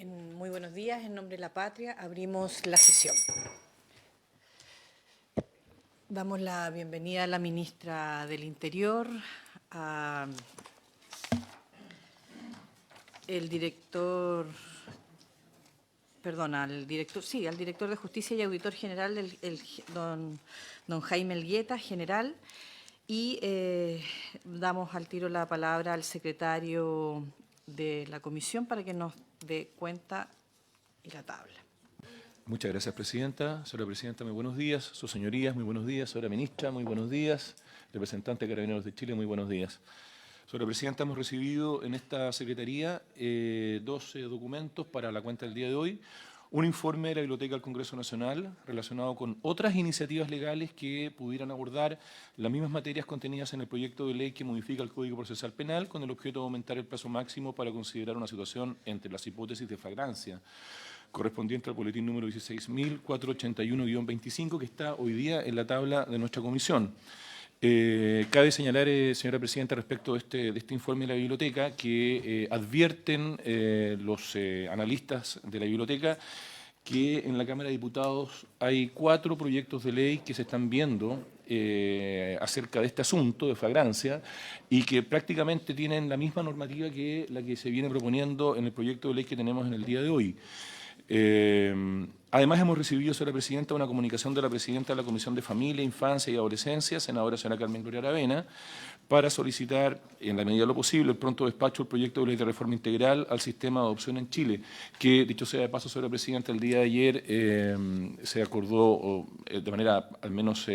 Muy buenos días. En nombre de la patria, abrimos la sesión. Damos la bienvenida a la ministra del Interior, al director de Justicia y Auditor General, don Jaime Elgueta, general, y damos al tiro la palabra al secretario de la comisión para que nos dé cuenta y la tabla. Muchas gracias, Presidenta. Señora Presidenta, muy buenos días. Sus señorías, muy buenos días. Señora Ministra, muy buenos días. Representante de Carabineros de Chile, muy buenos días. Señora Presidenta, hemos recibido en esta Secretaría 12 documentos para la cuenta del día de hoy. Un informe de la Biblioteca del Congreso Nacional relacionado con otras iniciativas legales que pudieran abordar las mismas materias contenidas en el proyecto de ley que modifica el Código Procesal Penal con el objeto de aumentar el plazo máximo para considerar una situación entre las hipótesis de flagrancia correspondiente al boletín número 16.481-25 que está hoy día en la tabla de nuestra comisión. Cabe señalar, señora Presidenta, respecto de este informe de la biblioteca, que advierten los analistas de la biblioteca que en la Cámara de Diputados hay 4 proyectos de ley que se están viendo acerca de este asunto de flagrancia y que prácticamente tienen la misma normativa que la que se viene proponiendo en el proyecto de ley que tenemos en el día de hoy. Además, hemos recibido, señora Presidenta, una comunicación de la Presidenta de la Comisión de Familia, Infancia y Adolescencia, senadora señora Carmen Gloria Aravena, para solicitar, en la medida de lo posible, el pronto despacho del proyecto de ley de reforma integral al sistema de adopción en Chile, que, dicho sea de paso, señora Presidenta, el día de ayer se acordó de manera al menos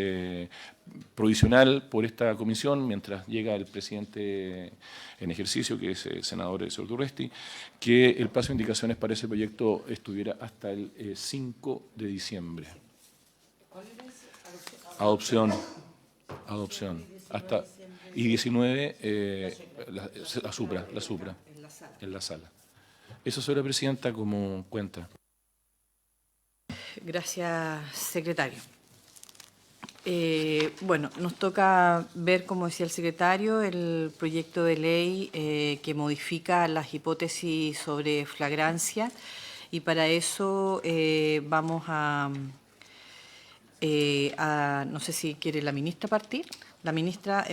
provisional por esta comisión, mientras llega el presidente en ejercicio, que es el senador señor Durresti, que el plazo de indicaciones para ese proyecto estuviera hasta el 5 de diciembre. ¿Cuál era ese? Adopción. Hasta, y 19, la supra. En la sala. Eso, señora Presidenta, como cuenta. Gracias, secretario. Bueno, nos toca ver, como decía el secretario, el proyecto de ley que modifica las hipótesis sobre flagrancia y para eso vamos a no sé si quiere la ministra partir. La ministra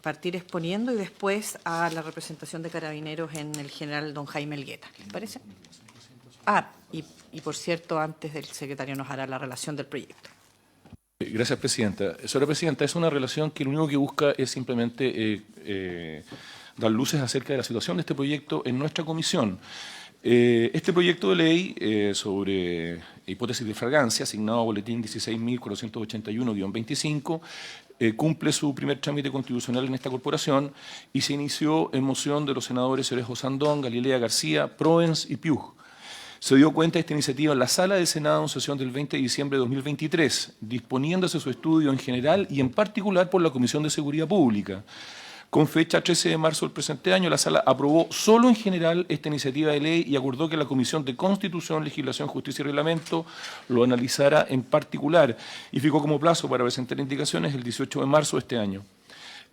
partir exponiendo y después a la representación de Carabineros en el general don Jaime Elgueta. ¿Les parece? Y por cierto, antes del secretario nos hará la relación del proyecto. Gracias, Presidenta. Señora Presidenta, es una relación que lo único que busca es simplemente dar luces acerca de la situación de este proyecto en nuestra comisión. Este proyecto de ley sobre hipótesis de flagrancia, asignado a boletín 16.481-25, cumple su primer trámite constitucional en esta corporación y se inició en moción de los senadores Orejo Sandón, Galilea García, Proens y Piuj. Se dio cuenta de esta iniciativa en la Sala del Senado en sesión del 20 de diciembre de 2023, disponiéndose su estudio en general y en particular por la Comisión de Seguridad Pública. Con fecha 13 de marzo del presente año, la Sala aprobó solo en general esta iniciativa de ley y acordó que la Comisión de Constitución, Legislación, Justicia y Reglamento lo analizara en particular y fijó como plazo para presentar indicaciones el 18 de marzo de este año.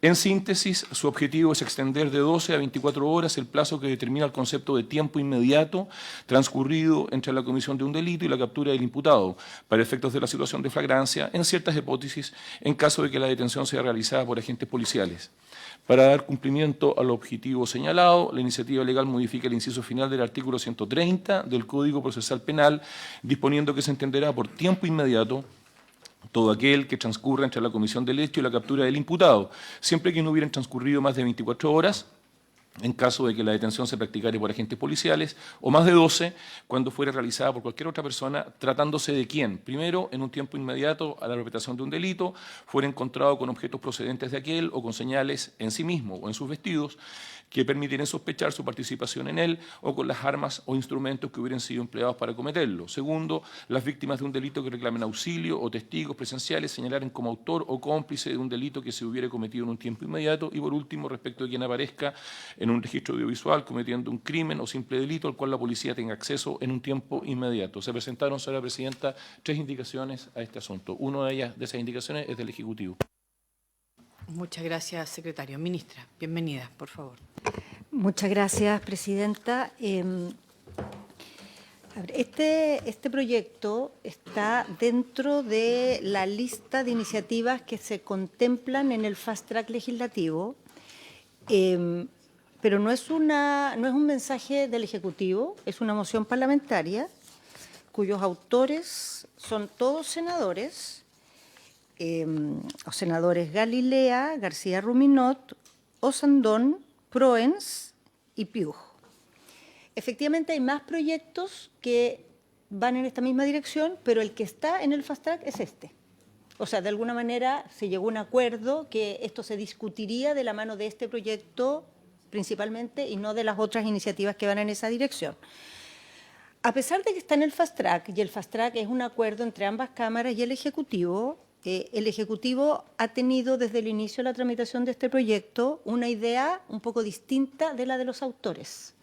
En síntesis, su objetivo es extender de 12 a 24 horas el plazo que determina el concepto de tiempo inmediato transcurrido entre la comisión de un delito y la captura del imputado, para efectos de la situación de flagrancia, en ciertas hipótesis, en caso de que la detención sea realizada por agentes policiales. Para dar cumplimiento al objetivo señalado, la iniciativa legal modifica el inciso final del artículo 130 del Código Procesal Penal, disponiendo que se entenderá por tiempo inmediato todo aquel que transcurra entre la comisión del hecho y la captura del imputado, siempre que no hubieran transcurrido más de 24 horas, en caso de que la detención se practicara por agentes policiales, o más de 12, cuando fuera realizada por cualquier otra persona, tratándose de quien, primero, en un tiempo inmediato a la perpetración de un delito, fuera encontrado con objetos procedentes de aquel o con señales en sí mismo o en sus vestidos, que permitieran sospechar su participación en él o con las armas o instrumentos que hubieran sido empleados para cometerlo. Segundo, las víctimas de un delito que reclamen auxilio o testigos presenciales señalaren como autor o cómplice de un delito que se hubiera cometido en un tiempo inmediato. Y por último, respecto de quien aparezca en un registro audiovisual cometiendo un crimen o simple delito al cual la policía tenga acceso en un tiempo inmediato. Se presentaron, señora Presidenta, 3 indicaciones a este asunto. Una de ellas, de esas indicaciones, es del Ejecutivo. Muchas gracias, secretario. Ministra, bienvenida, por favor. Muchas gracias, Presidenta. A ver, este proyecto está dentro de la lista de iniciativas que se contemplan en el fast track legislativo, pero no es un mensaje del Ejecutivo, es una moción parlamentaria cuyos autores son todos senadores, los senadores Galilea, García Ruminot, Osandón, Proens y Piuj. Efectivamente, hay más proyectos que van en esta misma dirección, pero el que está en el fast track es este. O sea, de alguna manera se llegó a un acuerdo que esto se discutiría de la mano de este proyecto principalmente y no de las otras iniciativas que van en esa dirección. A pesar de que está en el fast track, y el fast track es un acuerdo entre ambas cámaras y el Ejecutivo ha tenido desde el inicio de la tramitación de este proyecto una idea un poco distinta de la de los autores.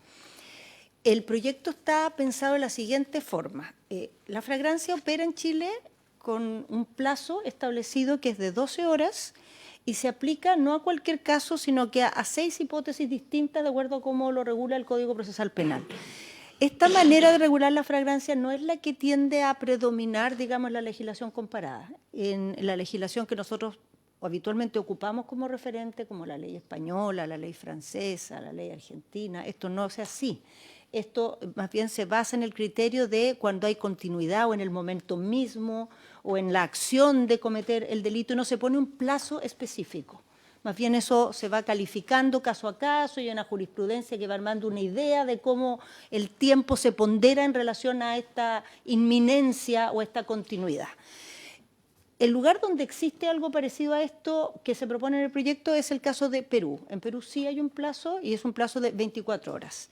El proyecto está pensado de la siguiente forma. La fragancia opera en Chile con un plazo establecido que es de 12 horas y se aplica no a cualquier caso, sino que a 6 hipótesis distintas de acuerdo a cómo lo regula el Código Procesal Penal. Esta manera de regular la fragancia no es la que tiende a predominar, digamos, la legislación comparada. En la legislación que nosotros habitualmente ocupamos como referente, como la ley española, la ley francesa, la ley argentina, esto no es así. Esto más bien se basa en el criterio de cuando hay continuidad o en el momento mismo o en la acción de cometer el delito y no se pone un plazo específico. Más bien eso se va calificando caso a caso y hay una jurisprudencia que va armando una idea de cómo el tiempo se pondera en relación a esta inminencia o esta continuidad. El lugar donde existe algo parecido a esto que se propone en el proyecto es el caso de Perú. En Perú sí hay un plazo y es un plazo de 24 horas.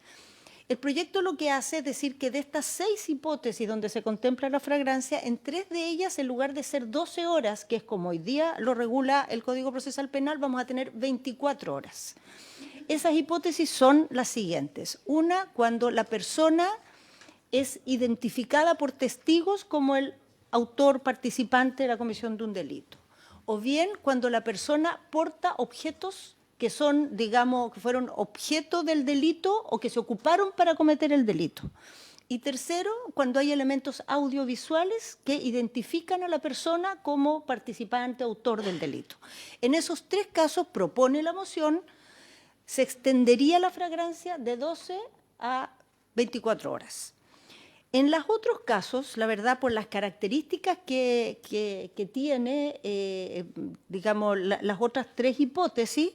El proyecto lo que hace es decir que de estas 6 hipótesis donde se contempla la fragancia, en 3 de ellas, en lugar de ser 12 horas, que es como hoy día lo regula el Código Procesal Penal, vamos a tener 24 horas. Esas hipótesis son las siguientes. Una, cuando la persona es identificada por testigos como el autor participante de la comisión de un delito. O bien, cuando la persona porta objetos que son, digamos, que fueron objeto del delito o que se ocuparon para cometer el delito. Y tercero, cuando hay elementos audiovisuales que identifican a la persona como participante, autor del delito. En esos 3 casos, propone la moción, se extendería la fragancia de 12 a 24 horas. En los otros casos, la verdad, por las características que tiene, digamos, las otras 3 hipótesis,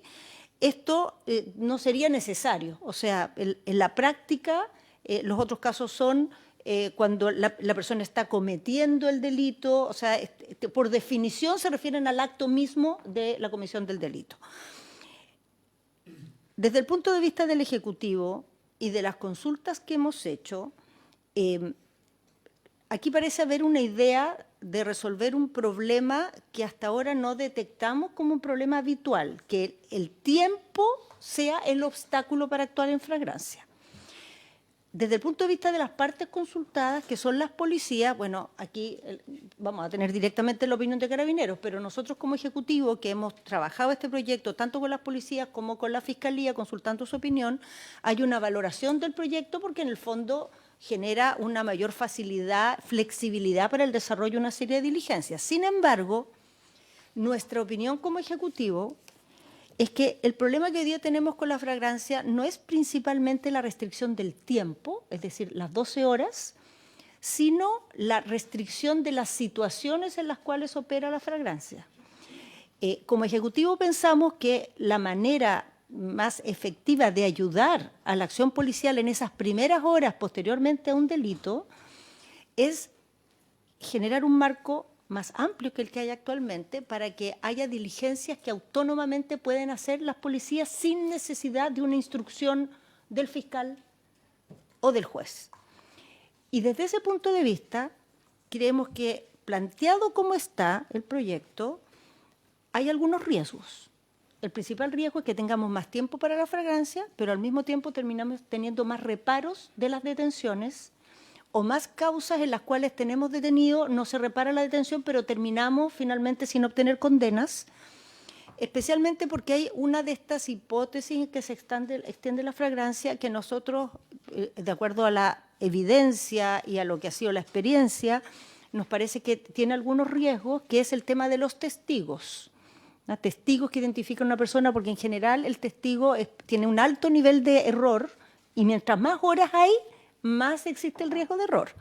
esto no sería necesario. O sea, en la práctica, los otros casos son cuando la persona está cometiendo el delito, o sea, por definición se refieren al acto mismo de la comisión del delito. Desde el punto de vista del Ejecutivo y de las consultas que hemos hecho, aquí parece haber una idea de resolver un problema que hasta ahora no detectamos como un problema habitual, que el tiempo sea el obstáculo para actuar en flagrancia. Desde el punto de vista de las partes consultadas, que son las policías, bueno, aquí vamos a tener directamente la opinión de Carabineros, pero nosotros como Ejecutivo, que hemos trabajado este proyecto tanto con las policías como con la Fiscalía, consultando su opinión, hay una valoración del proyecto porque en el fondo genera una mayor facilidad, flexibilidad para el desarrollo de una serie de diligencias. Sin embargo, nuestra opinión como Ejecutivo es que el problema que hoy día tenemos con la flagrancia no es principalmente la restricción del tiempo, es decir, las 12 horas, sino la restricción de las situaciones en las cuales opera la flagrancia. Como Ejecutivo pensamos que la manera más efectiva de ayudar a la acción policial en esas primeras horas posteriormente a un delito es generar un marco más amplio que el que hay actualmente para que haya diligencias que autónomamente pueden hacer las policías sin necesidad de una instrucción del fiscal o del juez. Y desde ese punto de vista, creemos que planteado como está el proyecto, hay algunos riesgos. El principal riesgo es que tengamos más tiempo para la flagrancia, pero al mismo tiempo terminamos teniendo más reparos de las detenciones o más causas en las cuales tenemos detenido, no se repara la detención, pero terminamos finalmente sin obtener condenas, especialmente porque hay una de estas hipótesis en que se extiende la flagrancia que nosotros, de acuerdo a la evidencia y a lo que ha sido la experiencia, nos parece que tiene algunos riesgos, que es el tema de los testigos. ¿No? Testigos que identifican a una persona, porque en general el testigo tiene un alto nivel de error y mientras más horas hay, más existe el riesgo de error.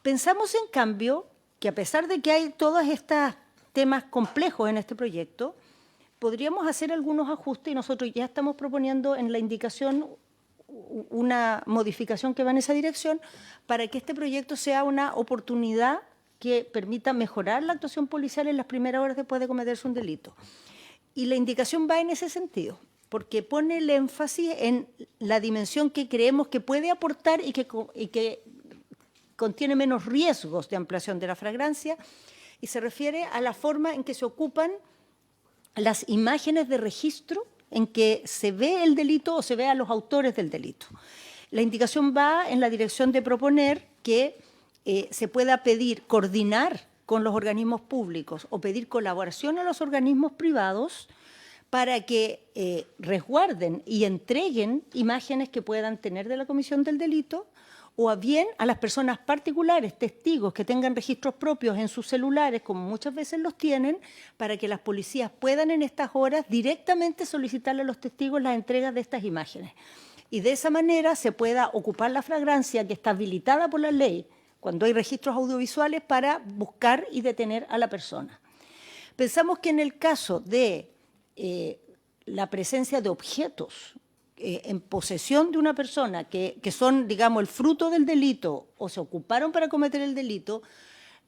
Pensamos, en cambio, que a pesar de que hay todos estos temas complejos en este proyecto, podríamos hacer algunos ajustes y nosotros ya estamos proponiendo en la indicación una modificación que va en esa dirección para que este proyecto sea una oportunidad que permita mejorar la actuación policial en las primeras horas después de cometerse un delito. Y la indicación va en ese sentido, porque pone el énfasis en la dimensión que creemos que puede aportar y que contiene menos riesgos de ampliación de la flagrancia, y se refiere a la forma en que se ocupan las imágenes de registro en que se ve el delito o se ve a los autores del delito. La indicación va en la dirección de proponer que se pueda pedir, coordinar con los organismos públicos o pedir colaboración a los organismos privados para que resguarden y entreguen imágenes que puedan tener de la comisión del delito, o bien a las personas particulares, testigos que tengan registros propios en sus celulares, como muchas veces los tienen, para que las policías puedan en estas horas directamente solicitarle a los testigos las entregas de estas imágenes. Y de esa manera se pueda ocupar la flagrancia que está habilitada por la ley cuando hay registros audiovisuales para buscar y detener a la persona. Pensamos que en el caso de la presencia de objetos en posesión de una persona que son, digamos, el fruto del delito o se ocuparon para cometer el delito,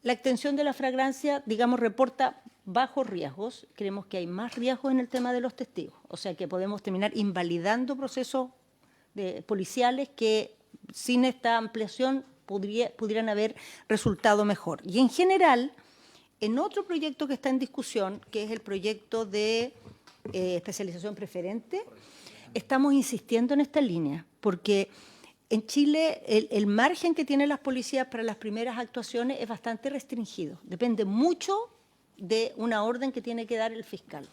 la extensión de la flagrancia, digamos, reporta bajos riesgos. Creemos que hay más riesgos en el tema de los testigos, o sea que podemos terminar invalidando procesos policiales que sin esta ampliación pudieran haber resultado mejor. Y en general, en otro proyecto que está en discusión, que es el proyecto de especialización preferente, estamos insistiendo en esta línea, porque en Chile el margen que tienen las policías para las primeras actuaciones es bastante restringido. Depende mucho de una orden que tiene que dar el fiscal.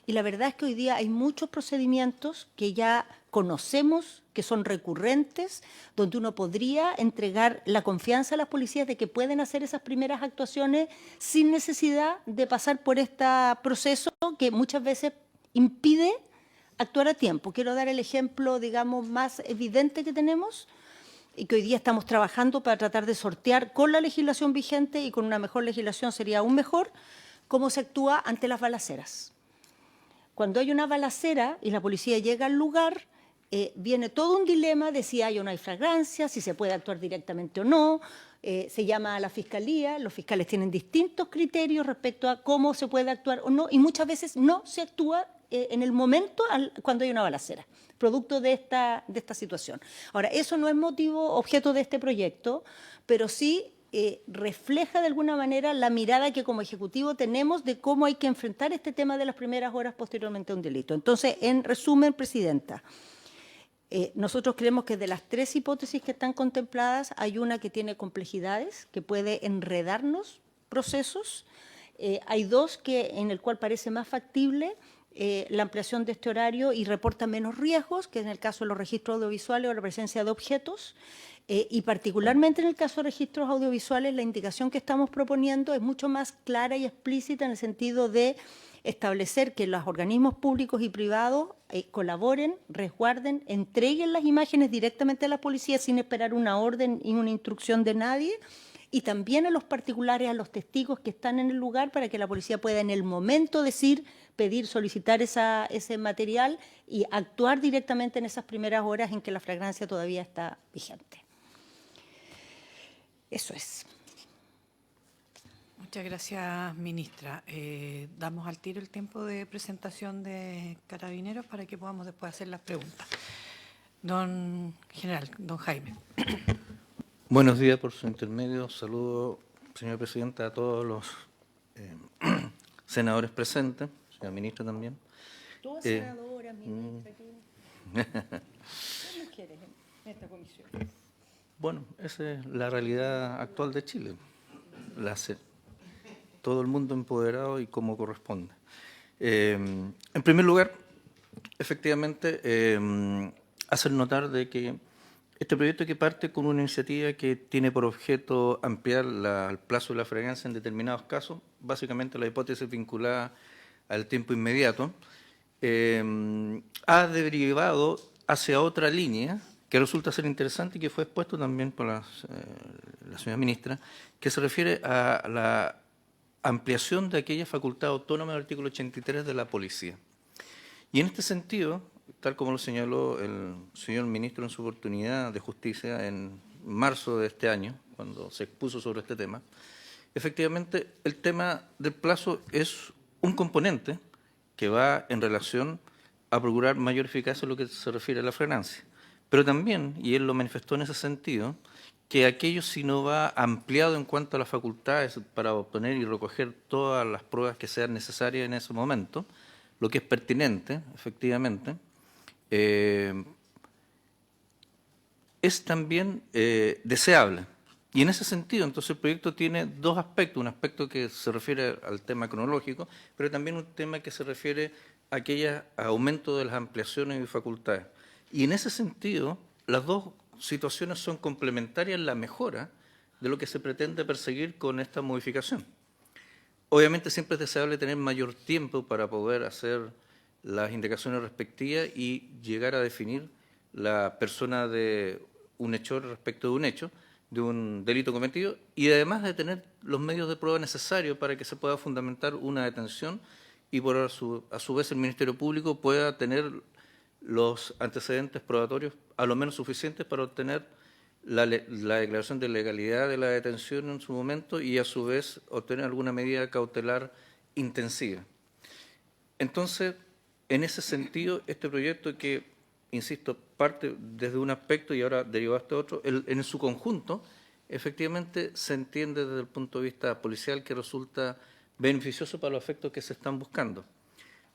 Y la verdad es que hoy día hay muchos procedimientos que ya conocemos, que son recurrentes, donde uno podría entregar la confianza a las policías de que pueden hacer esas primeras actuaciones sin necesidad de pasar por este proceso que muchas veces impide actuar a tiempo. Quiero dar el ejemplo, digamos, más evidente que tenemos y que hoy día estamos trabajando para tratar de sortear con la legislación vigente, y con una mejor legislación sería aún mejor, cómo se actúa ante las balaceras. Cuando hay una balacera y la policía llega al lugar, viene todo un dilema de si hay o no hay flagrancia, si se puede actuar directamente o no. Se llama a la fiscalía, los fiscales tienen distintos criterios respecto a cómo se puede actuar o no, y muchas veces no se actúa en el momento cuando hay una balacera, producto de esta situación. Ahora, eso no es motivo, objeto de este proyecto, pero sí refleja de alguna manera la mirada que como Ejecutivo tenemos de cómo hay que enfrentar este tema de las primeras horas posteriormente a un delito. Entonces, en resumen, Presidenta, nosotros creemos que de las tres hipótesis que están contempladas, hay una que tiene complejidades, que puede enredarnos procesos. Hay dos en el cual parece más factible la ampliación de este horario y reporta menos riesgos, que en el caso de los registros audiovisuales o la presencia de objetos. Y particularmente en el caso de registros audiovisuales, la indicación que estamos proponiendo es mucho más clara y explícita en el sentido de establecer que los organismos públicos y privados colaboren, resguarden, entreguen las imágenes directamente a la policía sin esperar una orden y una instrucción de nadie, y también a los particulares, a los testigos que están en el lugar, para que la policía pueda en el momento pedir, solicitar ese material y actuar directamente en esas primeras horas en que la flagrancia todavía está vigente. Eso es. Muchas gracias, ministra. Damos al tiro el tiempo de presentación de Carabineros para que podamos después hacer las preguntas. Don General, don Jaime. Buenos días por su intermedio. Saludo, señora presidenta, a todos los senadores presentes, señora ministra también. Todas senadoras, ministra. ¿Qué mujeres en esta comisión? Bueno, esa es la realidad actual de Chile. Todo el mundo empoderado y como corresponde. En primer lugar, efectivamente, hacer notar de que Este proyecto que parte con una iniciativa que tiene por objeto ampliar el plazo de la fragancia en determinados casos, básicamente la hipótesis vinculada al tiempo inmediato, ha derivado hacia otra línea que resulta ser interesante y que fue expuesto también por la señora ministra, que se refiere a la ampliación de aquella facultad autónoma del artículo 83 de la policía. Y en este sentido, tal como lo señaló el señor ministro en su oportunidad de justicia en marzo de este año, cuando se expuso sobre este tema, efectivamente el tema del plazo es un componente que va en relación a procurar mayor eficacia en lo que se refiere a la frenancia. Pero también, y él lo manifestó en ese sentido, que aquello si no va ampliado en cuanto a las facultades para obtener y recoger todas las pruebas que sean necesarias en ese momento, lo que es pertinente, efectivamente, es también deseable. Y en ese sentido, entonces, el proyecto tiene dos aspectos, un aspecto que se refiere al tema cronológico, pero también un tema que se refiere a aquel aumento de las ampliaciones y facultades. Y en ese sentido, las dos situaciones son complementarias en la mejora de lo que se pretende perseguir con esta modificación. Obviamente siempre es deseable tener mayor tiempo para poder hacer las indicaciones respectivas y llegar a definir la persona de un hechor respecto de un hecho, de un delito cometido, y además de tener los medios de prueba necesarios para que se pueda fundamentar una detención y por a su vez el Ministerio Público pueda tener los antecedentes probatorios a lo menos suficientes para obtener la declaración de legalidad de la detención en su momento y a su vez obtener alguna medida cautelar intensiva. Entonces, en ese sentido, este proyecto que, insisto, parte desde un aspecto y ahora deriva hasta otro, en su conjunto, efectivamente se entiende desde el punto de vista policial que resulta beneficioso para los efectos que se están buscando.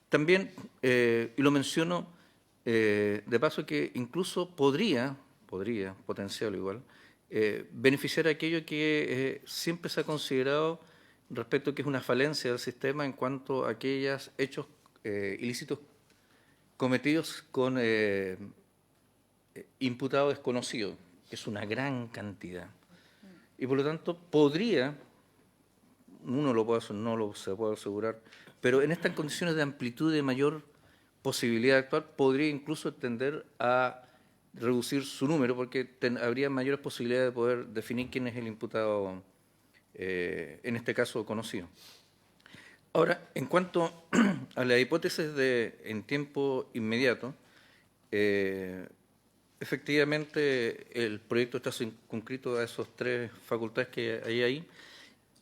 También, y lo menciono de paso, que incluso podría, potencial igual, beneficiar aquello que siempre se ha considerado respecto a que es una falencia del sistema en cuanto a aquellos hechos ilícitos cometidos con imputado desconocido, que es una gran cantidad. Y por lo tanto podría, uno lo puede hacer, se puede asegurar, pero en estas condiciones de amplitud de mayor posibilidad de actuar, podría incluso tender a reducir su número, porque habría mayores posibilidades de poder definir quién es el imputado, en este caso conocido. Ahora, en cuanto a la hipótesis en tiempo inmediato, efectivamente el proyecto está circunscrito a esos tres facultades que hay ahí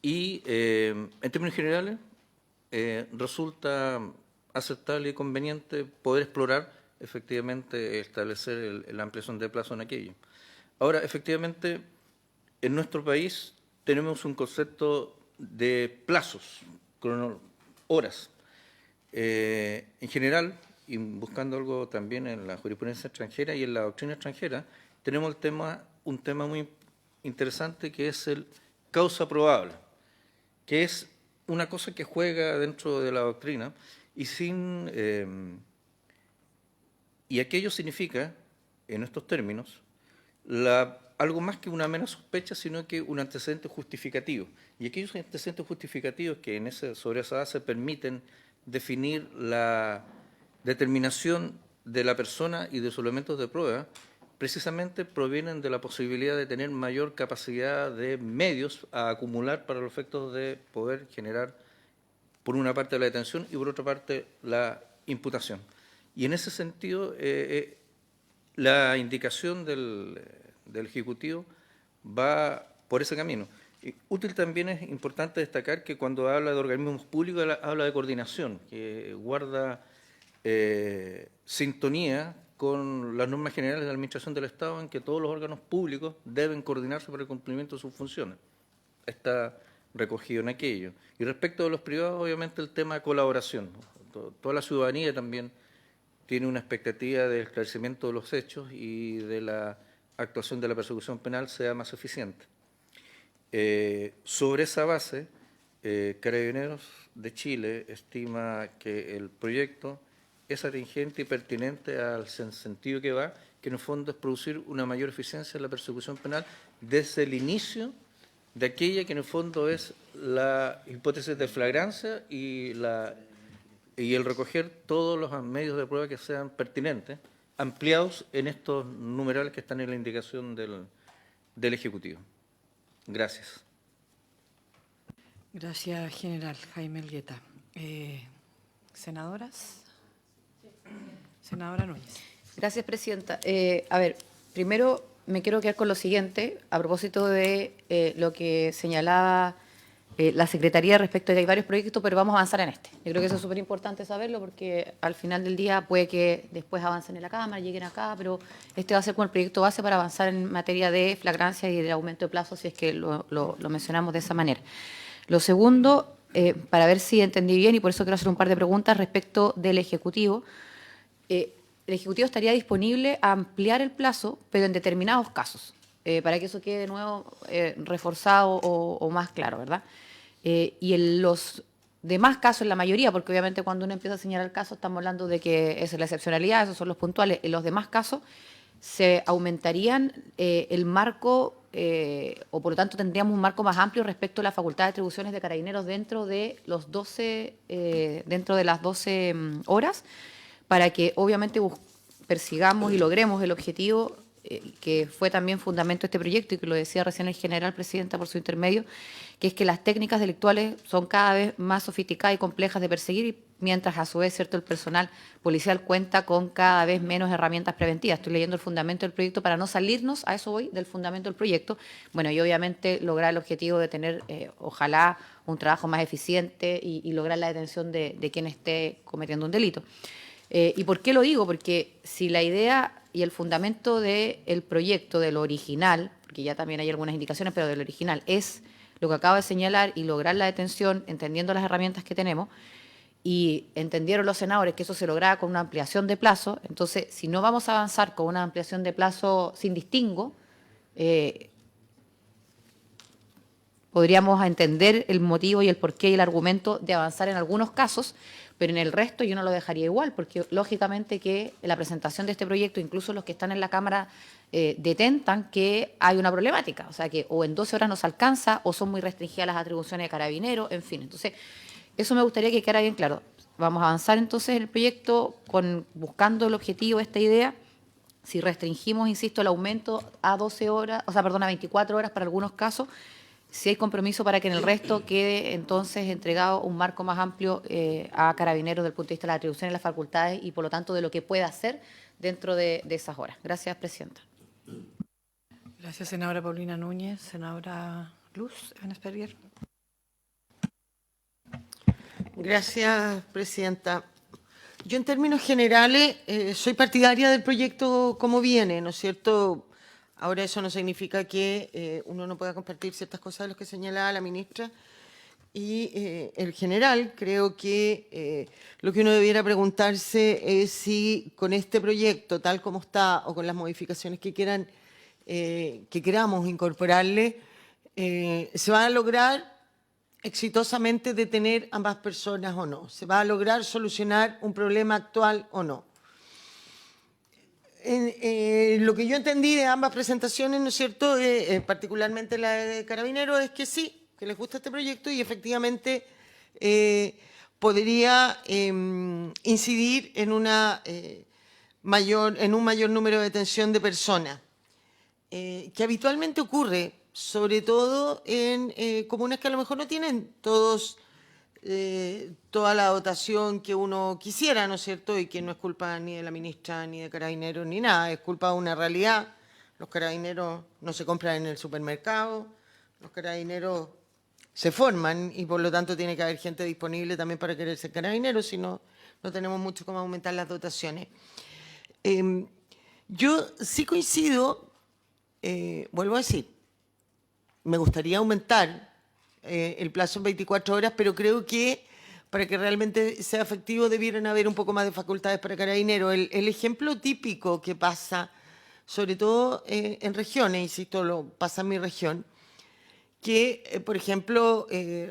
y en términos generales resulta aceptable y conveniente poder explorar efectivamente establecer la ampliación de plazo en aquello. Ahora, efectivamente, en nuestro país tenemos un concepto de plazos, horas. En general, y buscando algo también en la jurisprudencia extranjera y en la doctrina extranjera, tenemos un tema muy interesante que es el causa probable, que es una cosa que juega dentro de la doctrina y aquello significa, en estos términos, algo más que una mera sospecha, sino que un antecedente justificativo. Y aquellos antecedentes justificativos que sobre esa base permiten definir la determinación de la persona y de sus elementos de prueba, precisamente provienen de la posibilidad de tener mayor capacidad de medios a acumular para los efectos de poder generar, por una parte, la detención y por otra parte, la imputación. Y en ese sentido, la indicación del Ejecutivo va por ese camino. Útil también es importante destacar que cuando habla de organismos públicos, habla de coordinación, que guarda sintonía con las normas generales de la Administración del Estado en que todos los órganos públicos deben coordinarse para el cumplimiento de sus funciones. Está recogido en aquello. Y respecto de los privados, obviamente el tema de colaboración. Toda la ciudadanía también tiene una expectativa de esclarecimiento de los hechos y de la actuación de la persecución penal sea más eficiente. Sobre esa base, Carabineros de Chile estima que el proyecto es atingente y pertinente al sentido que va que en el fondo es producir una mayor eficiencia en la persecución penal desde el inicio de aquella que en el fondo es la hipótesis de flagrancia y el recoger todos los medios de prueba que sean pertinentes, ampliados en estos numerales que están en la indicación del Ejecutivo. Gracias. Gracias, general Jaime Elgueta. ¿Senadoras? Senadora Núñez. Gracias, presidenta. A ver, primero me quiero quedar con lo siguiente, a propósito de lo que señalaba la Secretaría respecto de que hay varios proyectos, pero vamos a avanzar en este. Yo creo que eso es súper importante saberlo porque al final del día puede que después avancen en la Cámara, lleguen acá, pero este va a ser como el proyecto base para avanzar en materia de flagrancia y de aumento de plazo, si es que lo mencionamos de esa manera. Lo segundo, para ver si entendí bien, y por eso quiero hacer un par de preguntas respecto del Ejecutivo. El Ejecutivo estaría disponible a ampliar el plazo, pero en determinados casos, para que eso quede de nuevo reforzado o más claro, ¿verdad? Y en los demás casos, en la mayoría, porque obviamente cuando uno empieza a señalar el caso estamos hablando de que es la excepcionalidad, esos son los puntuales. En los demás casos se aumentarían el marco, o por lo tanto tendríamos un marco más amplio respecto a la facultad de atribuciones de Carabineros dentro de las 12 horas, para que obviamente persigamos y logremos el objetivo que fue también fundamento de este proyecto y que lo decía recién el general, presidenta, por su intermedio, que es que las técnicas delictuales son cada vez más sofisticadas y complejas de perseguir, mientras a su vez, cierto, el personal policial cuenta con cada vez menos herramientas preventivas. Estoy leyendo el fundamento del proyecto para no salirnos, a eso voy, del fundamento del proyecto. Bueno, y obviamente lograr el objetivo de tener, ojalá, un trabajo más eficiente y lograr la detención de quien esté cometiendo un delito. ¿Y por qué lo digo? Porque si la idea y el fundamento del proyecto, de lo original, porque ya también hay algunas indicaciones, pero del original, es lo que acabo de señalar y lograr la detención, entendiendo las herramientas que tenemos, y entendieron los senadores que eso se lograba con una ampliación de plazo, entonces, si no vamos a avanzar con una ampliación de plazo sin distingo, podríamos entender el motivo y el porqué y el argumento de avanzar en algunos casos, pero en el resto yo no lo dejaría igual, porque lógicamente que la presentación de este proyecto, incluso los que están en la Cámara, detentan que hay una problemática, o sea que o en 12 horas no se alcanza, o son muy restringidas las atribuciones de Carabineros, en fin. Entonces, eso me gustaría que quedara bien claro. Vamos a avanzar entonces en el proyecto buscando el objetivo, esta idea. Si restringimos, insisto, el aumento a 12 horas, o sea, perdón, a 24 horas para algunos casos, si hay compromiso para que en el resto quede entonces entregado un marco más amplio a Carabineros desde el punto de vista de las atribuciones y las facultades y por lo tanto de lo que pueda hacer dentro de esas horas. Gracias, presidenta. Gracias, senadora Paulina Núñez. Senadora Luz Evanesperger. Gracias, presidenta. Yo en términos generales soy partidaria del proyecto como viene, ¿no es cierto? Ahora eso no significa que uno no pueda compartir ciertas cosas de las que señalaba la ministra y el general. Creo que lo que uno debiera preguntarse es si con este proyecto, tal como está, o con las modificaciones que queramos incorporarle, se va a lograr exitosamente detener a ambas personas o no. Se va a lograr solucionar un problema actual o no. Lo que yo entendí de ambas presentaciones, ¿no es cierto?, particularmente la de Carabineros, es que sí, que les gusta este proyecto y efectivamente podría incidir en un mayor número de detención de personas, que habitualmente ocurre, sobre todo en comunas que a lo mejor no tienen toda la dotación que uno quisiera, ¿no es cierto? Y que no es culpa ni de la ministra, ni de Carabineros, ni nada, es culpa de una realidad. Los Carabineros no se compran en el supermercado, los Carabineros se forman y por lo tanto tiene que haber gente disponible también para querer ser Carabineros, si no, no tenemos mucho cómo aumentar las dotaciones. Yo sí coincido, vuelvo a decir, me gustaría aumentar el plazo en 24 horas, pero creo que para que realmente sea efectivo debieran haber un poco más de facultades para Carabineros. El ejemplo típico que pasa, sobre todo en regiones, insisto, lo pasa en mi región, que, por ejemplo,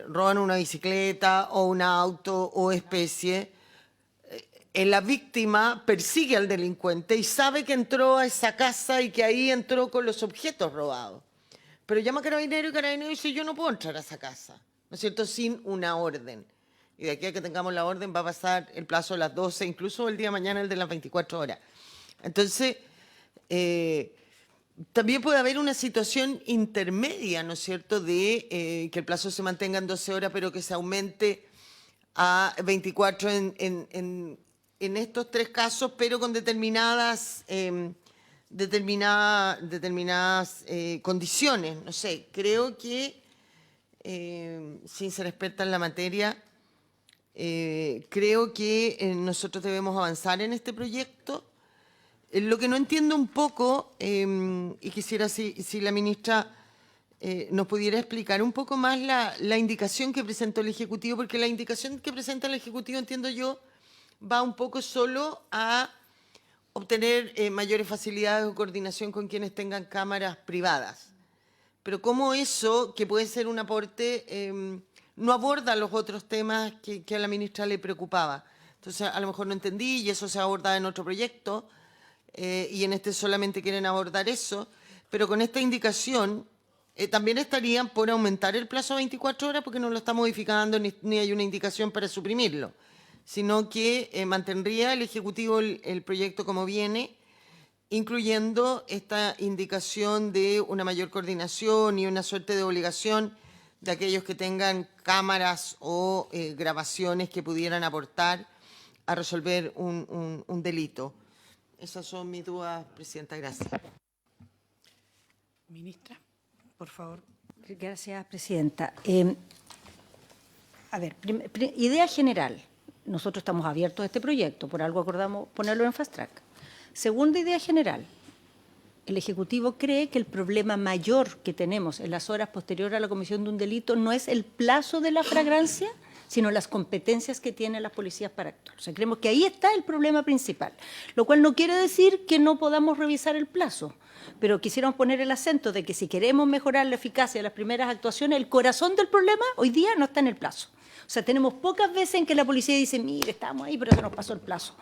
roban una bicicleta o un auto o especie. la víctima persigue al delincuente y sabe que entró a esa casa y que ahí entró con los objetos robados. Pero llama a Carabineros y Carabineros dice, yo no puedo entrar a esa casa, ¿no es cierto?, sin una orden. Y de aquí a que tengamos la orden va a pasar el plazo de las 12, incluso el día de mañana el de las 24 horas. Entonces, también puede haber una situación intermedia, ¿no es cierto?, de que el plazo se mantenga en 12 horas, pero que se aumente a 24 en estos 3 casos, pero con determinadas condiciones. No sé, creo que, sin ser experta en la materia, creo que nosotros debemos avanzar en este proyecto. Lo que no entiendo un poco, y quisiera si la ministra nos pudiera explicar un poco más la indicación que presentó el Ejecutivo, porque la indicación que presenta el Ejecutivo, entiendo yo, va un poco solo a obtener mayores facilidades de coordinación con quienes tengan cámaras privadas. Pero cómo eso, que puede ser un aporte, no aborda los otros temas que a la ministra le preocupaba. Entonces, a lo mejor no entendí y eso se aborda en otro proyecto y en este solamente quieren abordar eso. Pero con esta indicación también estarían por aumentar el plazo a 24 horas porque no lo está modificando ni hay una indicación para suprimirlo, sino que mantendría el Ejecutivo el proyecto como viene, incluyendo esta indicación de una mayor coordinación y una suerte de obligación de aquellos que tengan cámaras o grabaciones que pudieran aportar a resolver un delito. Esas son mis dudas, Presidenta. Gracias. Ministra, por favor. Gracias, Presidenta. A ver, idea general. Nosotros estamos abiertos a este proyecto, por algo acordamos ponerlo en fast track. Segunda idea general. El Ejecutivo cree que el problema mayor que tenemos en las horas posteriores a la comisión de un delito no es el plazo de la flagrancia, sino las competencias que tienen las policías para actuar. O sea, creemos que ahí está el problema principal, lo cual no quiere decir que no podamos revisar el plazo, pero quisiéramos poner el acento de que si queremos mejorar la eficacia de las primeras actuaciones, el corazón del problema hoy día no está en el plazo. O sea, tenemos pocas veces en que la policía dice, mire, estamos ahí, pero se nos pasó el plazo.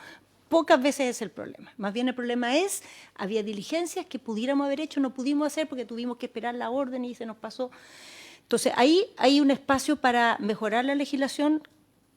Pocas veces es el problema. Más bien el problema es, había diligencias que pudiéramos haber hecho, no pudimos hacer porque tuvimos que esperar la orden y se nos pasó. Entonces, ahí hay un espacio para mejorar la legislación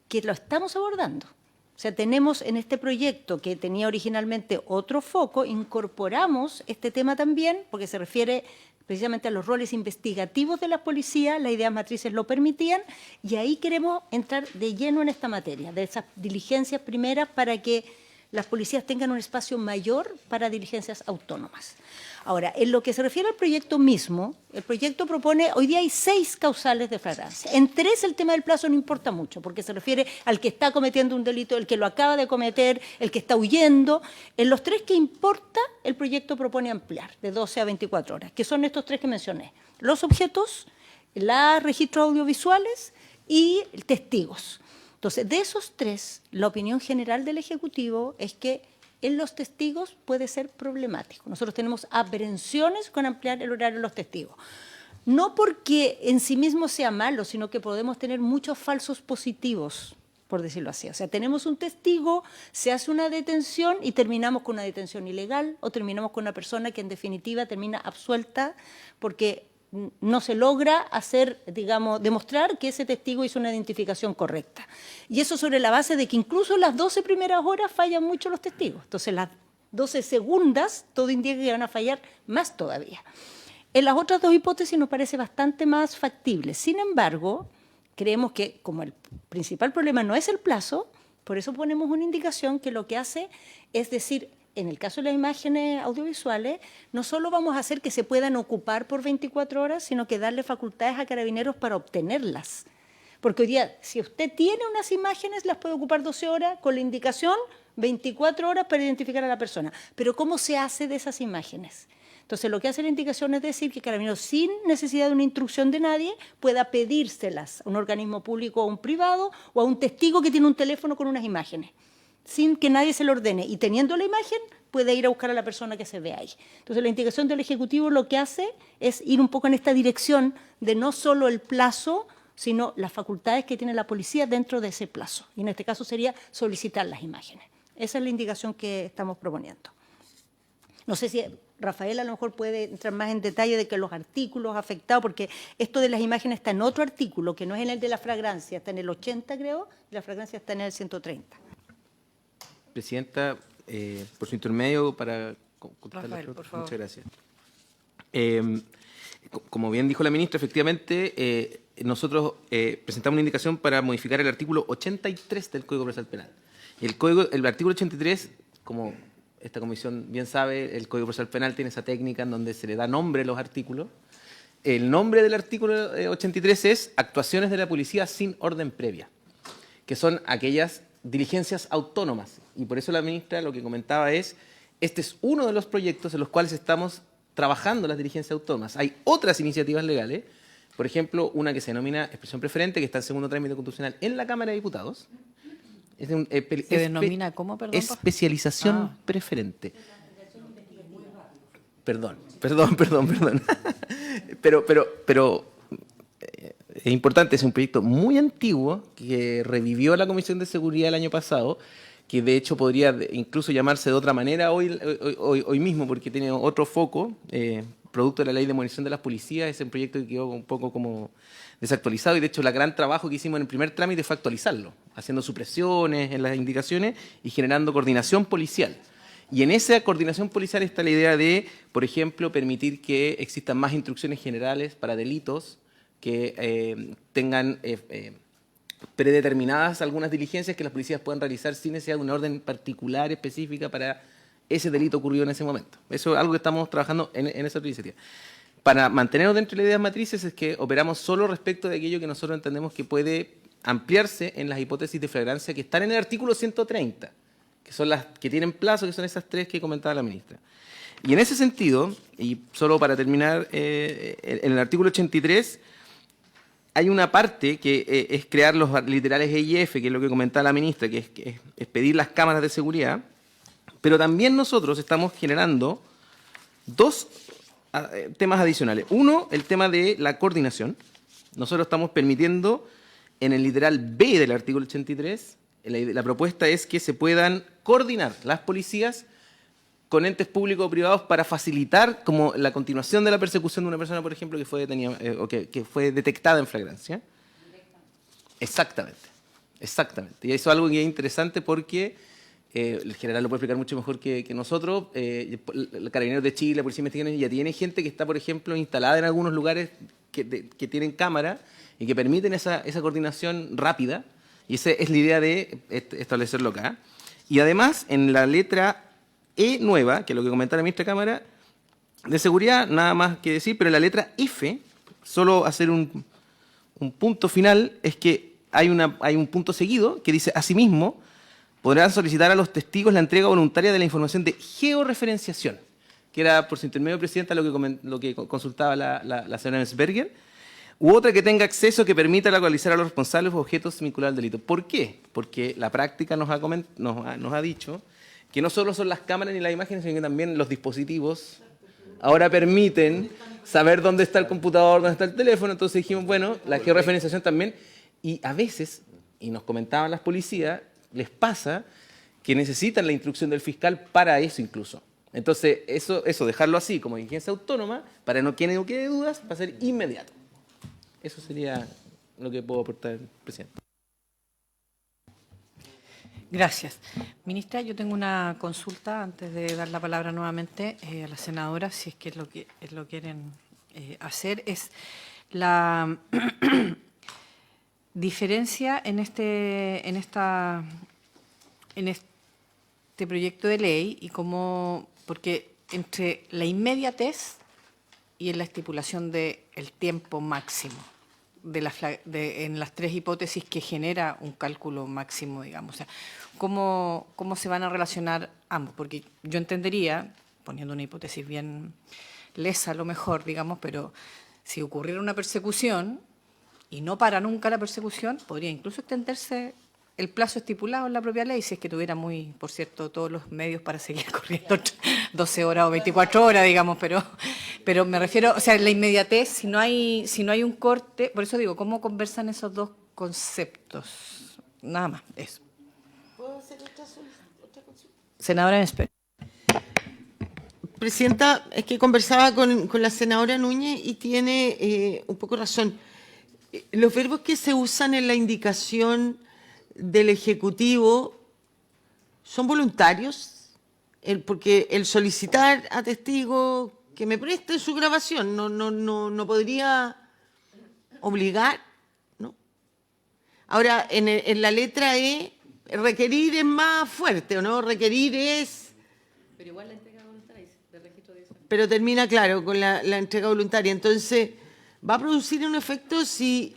que lo estamos abordando. O sea, tenemos en este proyecto que tenía originalmente otro foco, incorporamos este tema también, porque se refiere precisamente a los roles investigativos de la policía, las ideas matrices lo permitían, y ahí queremos entrar de lleno en esta materia, de esas diligencias primeras para que las policías tengan un espacio mayor para diligencias autónomas. Ahora, en lo que se refiere al proyecto mismo, el proyecto propone, hoy día hay 6 causales de flagrancia. En 3 el tema del plazo no importa mucho, porque se refiere al que está cometiendo un delito, el que lo acaba de cometer, el que está huyendo. En los 3 que importa, el proyecto propone ampliar de 12 a 24 horas, que son estos 3 que mencioné. Los objetos, los registros audiovisuales y testigos. Entonces, de esos 3, la opinión general del Ejecutivo es que en los testigos puede ser problemático. Nosotros tenemos aprehensiones con ampliar el horario de los testigos. No porque en sí mismo sea malo, sino que podemos tener muchos falsos positivos, por decirlo así. O sea, tenemos un testigo, se hace una detención y terminamos con una detención ilegal o terminamos con una persona que en definitiva termina absuelta porque no se logra hacer, digamos, demostrar que ese testigo hizo una identificación correcta. Y eso sobre la base de que incluso las 12 primeras horas fallan mucho los testigos. Entonces, las 12 segundas, todo indica que van a fallar más todavía. En las otras 2 hipótesis nos parece bastante más factible. Sin embargo, creemos que como el principal problema no es el plazo, por eso ponemos una indicación que lo que hace es decir, en el caso de las imágenes audiovisuales, no solo vamos a hacer que se puedan ocupar por 24 horas, sino que darle facultades a Carabineros para obtenerlas. Porque hoy día, si usted tiene unas imágenes, las puede ocupar 12 horas con la indicación 24 horas para identificar a la persona. Pero ¿cómo se hace de esas imágenes? Entonces, lo que hace la indicación es decir que Carabineros, sin necesidad de una instrucción de nadie, pueda pedírselas a un organismo público o a un privado o a un testigo que tiene un teléfono con unas imágenes, sin que nadie se lo ordene, y teniendo la imagen puede ir a buscar a la persona que se ve ahí. Entonces, la indicación del Ejecutivo lo que hace es ir un poco en esta dirección de no solo el plazo, sino las facultades que tiene la policía dentro de ese plazo. Y en este caso sería solicitar las imágenes. Esa es la indicación que estamos proponiendo. No sé si Rafael a lo mejor puede entrar más en detalle de que los artículos afectados, porque esto de las imágenes está en otro artículo, que no es en el de la fragancia, está en el 80 creo, y la fragancia está en el 130. Presidenta, por su intermedio, para contestar la Rafael, pregunta. por favor. Muchas gracias. Como bien dijo la ministra, efectivamente, nosotros presentamos una indicación para modificar el artículo 83 del Código Procesal Penal. El artículo 83, como esta comisión bien sabe, el Código Procesal Penal tiene esa técnica en donde se le da nombre a los artículos. El nombre del artículo 83 es actuaciones de la policía sin orden previa, que son aquellas diligencias autónomas. Y por eso la ministra lo que comentaba es, este es uno de los proyectos en los cuales estamos trabajando las diligencias autónomas. Hay otras iniciativas legales, por ejemplo, una que se denomina expresión preferente, que está en segundo trámite constitucional en la Cámara de Diputados. ¿Se denomina cómo, perdón? Especialización preferente. Perdón. Pero es importante, es un proyecto muy antiguo que revivió la Comisión de Seguridad el año pasado, que de hecho podría incluso llamarse de otra manera hoy mismo, porque tiene otro foco, producto de la Ley de Modernización de las Policías. Es un proyecto que quedó un poco como desactualizado, y de hecho el gran trabajo que hicimos en el primer trámite fue actualizarlo, haciendo supresiones en las indicaciones y generando coordinación policial. Y en esa coordinación policial está la idea de, por ejemplo, permitir que existan más instrucciones generales para delitos que tengan predeterminadas algunas diligencias que las policías puedan realizar sin necesidad de una orden particular, específica para ese delito ocurrido en ese momento. Eso es algo que estamos trabajando en esa otra iniciativa. Para mantenernos dentro de las ideas matrices es que operamos solo respecto de aquello que nosotros entendemos que puede ampliarse en las hipótesis de flagrancia que están en el artículo 130, que son las que tienen plazo, que son esas tres que comentaba la ministra. Y en ese sentido, y solo para terminar, en el artículo 83 hay una parte que es crear los literales EIF, que es lo que comentaba la ministra, que es pedir las cámaras de seguridad, pero también nosotros estamos generando dos temas adicionales. Uno, el tema de la coordinación. Nosotros estamos permitiendo en el literal B del artículo 83, la propuesta es que se puedan coordinar las policías con entes públicos o privados para facilitar como la continuación de la persecución de una persona, por ejemplo, que fue detenida o que fue detectada en flagrancia. Exactamente. Y eso es algo que es interesante porque el general lo puede explicar mucho mejor que nosotros. El Carabineros de Chile, la Policía de Investigaciones, ya tiene gente que está, por ejemplo, instalada en algunos lugares que tienen cámara y que permiten esa coordinación rápida. Y esa es la idea de establecerlo acá. Y además, en la letra E nueva, que es lo que comentaba la ministra de Cámara de Seguridad, nada más que decir, pero en la letra F, solo hacer un punto final, es que hay un punto seguido que dice, asimismo, podrán solicitar a los testigos la entrega voluntaria de la información de georreferenciación, que era, por su intermedio, presidenta, lo que consultaba la señora Mensberger, u otra que tenga acceso que permita localizar a los responsables o objetos vinculados al delito. ¿Por qué? Porque la práctica nos ha dicho que no solo son las cámaras ni las imágenes, sino que también los dispositivos ahora permiten saber dónde está el computador, dónde está el teléfono. Entonces dijimos, bueno, la georreferenciación también. Y a veces, y nos comentaban las policías, les pasa que necesitan la instrucción del fiscal para eso incluso. Entonces, eso dejarlo así como diligencia autónoma, para que no quede dudas, va a ser inmediato. Eso sería lo que puedo aportar, presidente. Gracias. Ministra, yo tengo una consulta antes de dar la palabra nuevamente a la senadora, si es que lo quieren hacer. Es la diferencia en este proyecto de ley y cómo, porque entre la inmediatez y en la estipulación del tiempo máximo en las tres hipótesis que genera un cálculo máximo, digamos. O sea, ¿cómo se van a relacionar ambos? Porque yo entendería, poniendo una hipótesis bien lesa a lo mejor, digamos, pero si ocurriera una persecución y no para nunca la persecución, podría incluso extenderse el plazo estipulado en la propia ley, si es que tuviera por cierto, todos los medios para seguir corriendo 12 horas o 24 horas, digamos, pero me refiero, o sea, la inmediatez, si no hay un corte, por eso digo, ¿cómo conversan esos dos conceptos? Nada más, eso. ¿Puedo hacer otra cosa? Senadora Mesper. Presidenta, es que conversaba con la senadora Núñez y tiene un poco razón. Los verbos que se usan en la indicación del Ejecutivo son voluntarios, porque el solicitar a testigo que me preste su grabación no podría obligar, ¿no? Ahora, en la letra E, requerir es más fuerte, ¿o no? Requerir es... Pero igual la entrega voluntaria del registro de Pero termina, claro, con la entrega voluntaria. Entonces, va a producir un efecto si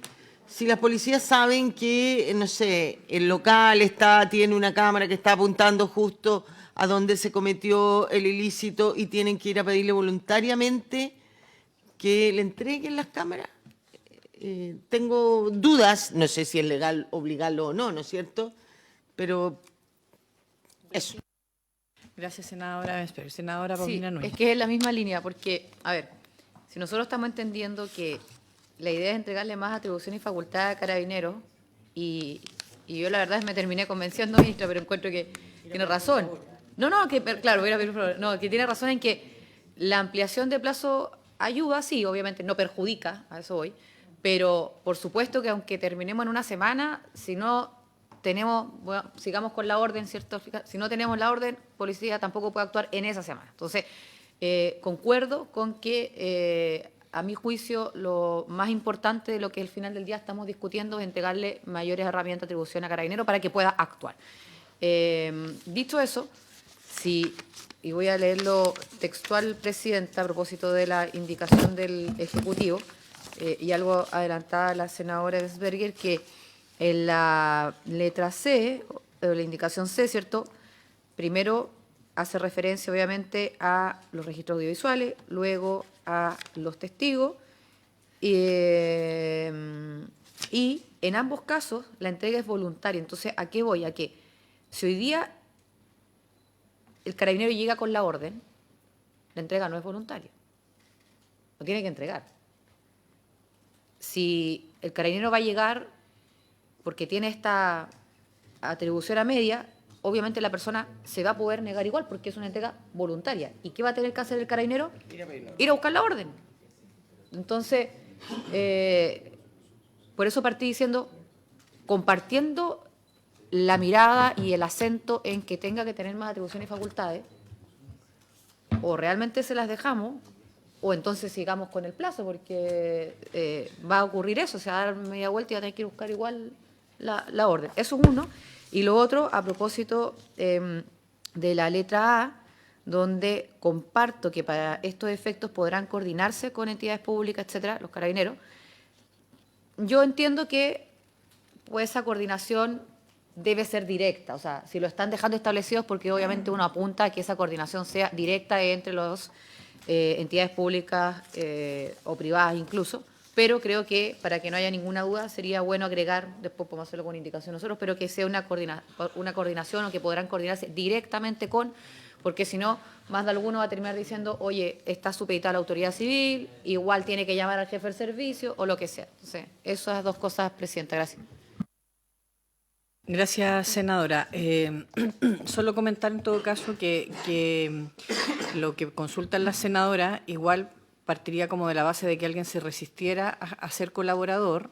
las policías saben que, no sé, el local tiene una cámara que está apuntando justo a donde se cometió el ilícito y tienen que ir a pedirle voluntariamente que le entreguen las cámaras. Tengo dudas, no sé si es legal obligarlo o no, ¿no es cierto? Pero eso. Gracias, senadora Mesper. Senadora Sí, Paulina Núñez. es que es la misma línea, porque, a ver, si nosotros estamos entendiendo que la idea es entregarle más atribuciones y facultades a Carabineros, y yo la verdad me terminé convenciendo, ministra, pero encuentro que tiene razón. Claro, que tiene razón en que la ampliación de plazo ayuda, sí, obviamente no perjudica, a eso voy, pero por supuesto que aunque terminemos en una semana, si no tenemos, bueno, sigamos con la orden, ¿cierto? Si no tenemos la orden, policía tampoco puede actuar en esa semana. Entonces, concuerdo con que, a mi juicio, lo más importante de lo que al final del día estamos discutiendo es entregarle mayores herramientas de atribución a Carabineros para que pueda actuar. Dicho eso, y voy a leerlo textual, Presidenta, a propósito de la indicación del Ejecutivo, y algo adelantada la senadora Desberger, que en la letra C, o la indicación C, ¿cierto? Primero hace referencia, obviamente, a los registros audiovisuales, luego a los testigos, y en ambos casos la entrega es voluntaria. Entonces, ¿a qué voy? A que si hoy día el carabinero llega con la orden, la entrega no es voluntaria. Lo tiene que entregar. Si el carabinero va a llegar porque tiene esta atribución a media, obviamente la persona se va a poder negar igual porque es una entrega voluntaria. ¿Y qué va a tener que hacer el carabinero? Ir a buscar la orden. Entonces, por eso partí diciendo, compartiendo la mirada y el acento en que tenga que tener más atribuciones y facultades, o realmente se las dejamos, o entonces sigamos con el plazo, porque va a ocurrir eso, se va a dar media vuelta y va a tener que ir a buscar igual la orden. Eso es uno. Y lo otro, a propósito de la letra A, donde comparto que para estos efectos podrán coordinarse con entidades públicas, etcétera, los carabineros. Yo entiendo que pues, esa coordinación debe ser directa, o sea, si lo están dejando establecidos porque obviamente uno apunta a que esa coordinación sea directa entre las entidades públicas o privadas incluso, pero creo que para que no haya ninguna duda sería bueno agregar, después podemos hacerlo con indicación nosotros, pero que sea una coordinación o que podrán coordinarse directamente con, porque si no, más de alguno va a terminar diciendo, oye, está supeditada la autoridad civil, igual tiene que llamar al jefe del servicio o lo que sea. Entonces, esas dos cosas, Presidenta, gracias. Gracias, senadora. Solo comentar en todo caso que lo que consulta la senadora igual partiría como de la base de que alguien se resistiera a ser colaborador,